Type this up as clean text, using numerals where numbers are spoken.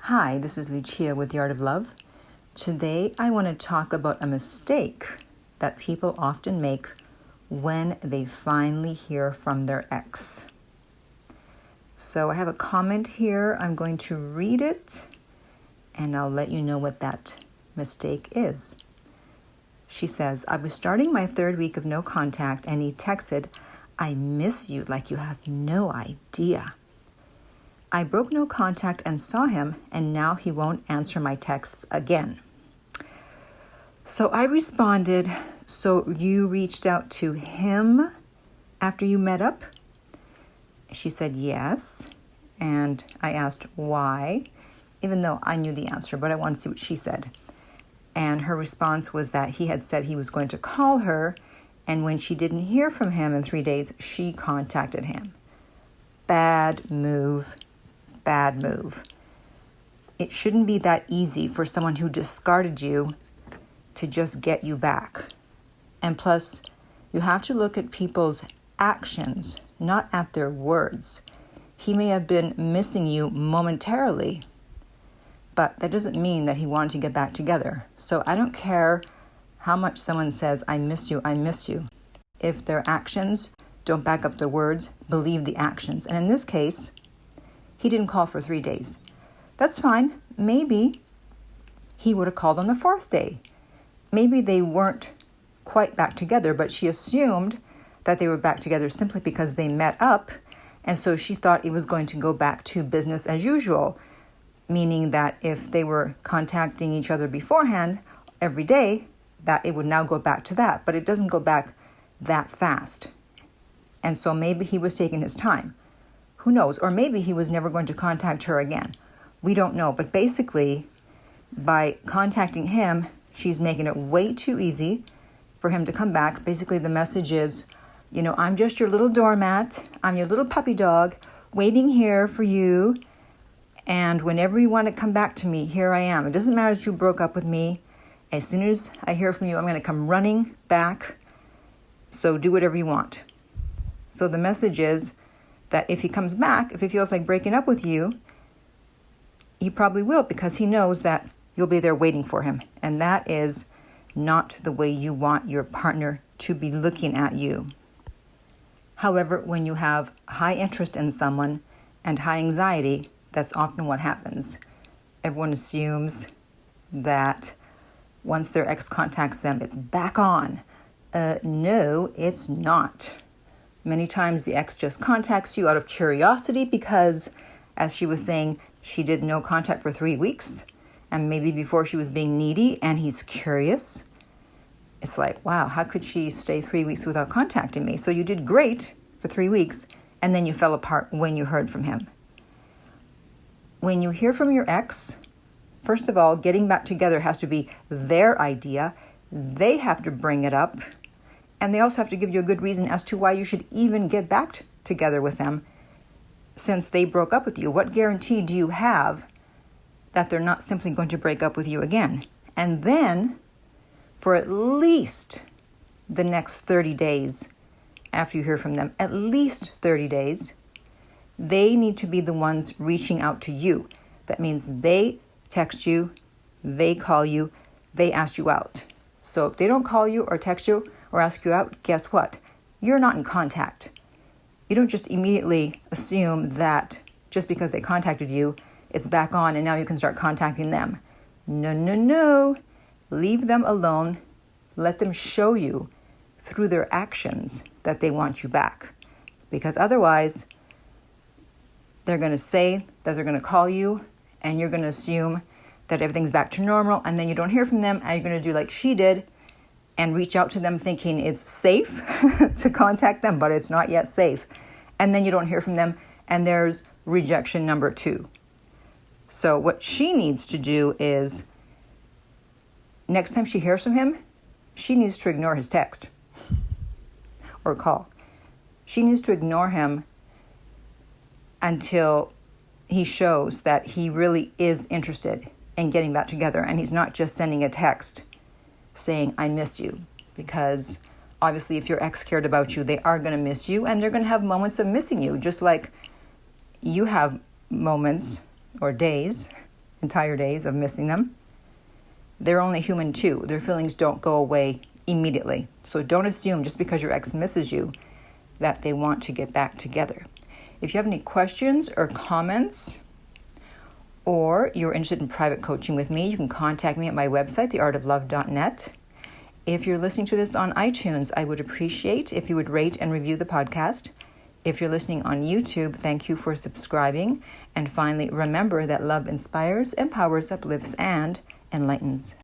Hi, this is Lucia with The Art of Love. Today I want to talk about a mistake that people often make when they finally hear from their ex. So I have a comment here. I'm going to read it and I'll let you know what that mistake is. She says, I was starting my third week of no contact and he texted, I miss you like you have no idea. I broke no contact and saw him, and now he won't answer my texts again. So I responded, so you reached out to him after you met up? She said yes, and I asked why, even though I knew the answer, but I wanted to see what she said. And her response was that he had said he was going to call her, and when she didn't hear from him in 3 days, she contacted him. Bad move. Bad move. It shouldn't be that easy for someone who discarded you to just get you back. And plus, you have to look at people's actions, not at their words. He may have been missing you momentarily, but that doesn't mean that he wanted to get back together. So I don't care how much someone says, I miss you, I miss you. If their actions don't back up their words, believe the actions. And in this case, he didn't call for 3 days. That's fine. Maybe he would have called on the fourth day. Maybe they weren't quite back together, but she assumed that they were back together simply because they met up. And so she thought it was going to go back to business as usual, meaning that if they were contacting each other beforehand every day, that it would now go back to that. But it doesn't go back that fast. And so maybe he was taking his time. Who knows? Or maybe he was never going to contact her again. We don't know. But basically, by contacting him, she's making it way too easy for him to come back. Basically, the message is, I'm just your little doormat. I'm your little puppy dog waiting here for you. And whenever you want to come back to me, here I am. It doesn't matter that you broke up with me. As soon as I hear from you, I'm going to come running back. So do whatever you want. So the message is, that if he comes back, if he feels like breaking up with you, he probably will because he knows that you'll be there waiting for him. And that is not the way you want your partner to be looking at you. However, when you have high interest in someone and high anxiety, that's often what happens. Everyone assumes that once their ex contacts them, it's back on. No, it's not. Many times the ex just contacts you out of curiosity because, as she was saying, she did no contact for 3 weeks. And maybe before she was being needy and he's curious. It's like, wow, how could she stay 3 weeks without contacting me? So you did great for 3 weeks and then you fell apart when you heard from him. When you hear from your ex, first of all, getting back together has to be their idea. They have to bring it up. And they also have to give you a good reason as to why you should even get back together with them since they broke up with you. What guarantee do you have that they're not simply going to break up with you again? And then, for at least the next 30 days after you hear from them, at least 30 days, they need to be the ones reaching out to you. That means they text you, they call you, they ask you out. So if they don't call you or text you or ask you out, guess what? You're not in contact. You don't just immediately assume that just because they contacted you, it's back on and now you can start contacting them. No. Leave them alone. Let them show you through their actions that they want you back. Because otherwise, they're going to say that they're going to call you and you're going to assume that everything's back to normal, and then you don't hear from them, and you're going to do like she did and reach out to them thinking it's safe to contact them, but it's not yet safe. And then you don't hear from them, and there's rejection number 2. So what she needs to do is, next time she hears from him, she needs to ignore his text or call. She needs to ignore him until he shows that he really is interested in getting back together, and he's not just sending a text saying, I miss you. Because obviously if your ex cared about you, they are going to miss you, and they're going to have moments of missing you, just like you have moments or days entire days of missing them. They're only human too. Their feelings don't go away immediately. So don't assume just because your ex misses you that they want to get back together. If you have any questions or comments, or you're interested in private coaching with me, you can contact me at my website, theartoflove.net. If you're listening to this on iTunes, I would appreciate if you would rate and review the podcast. If you're listening on YouTube, thank you for subscribing. And finally, remember that love inspires, empowers, uplifts, and enlightens.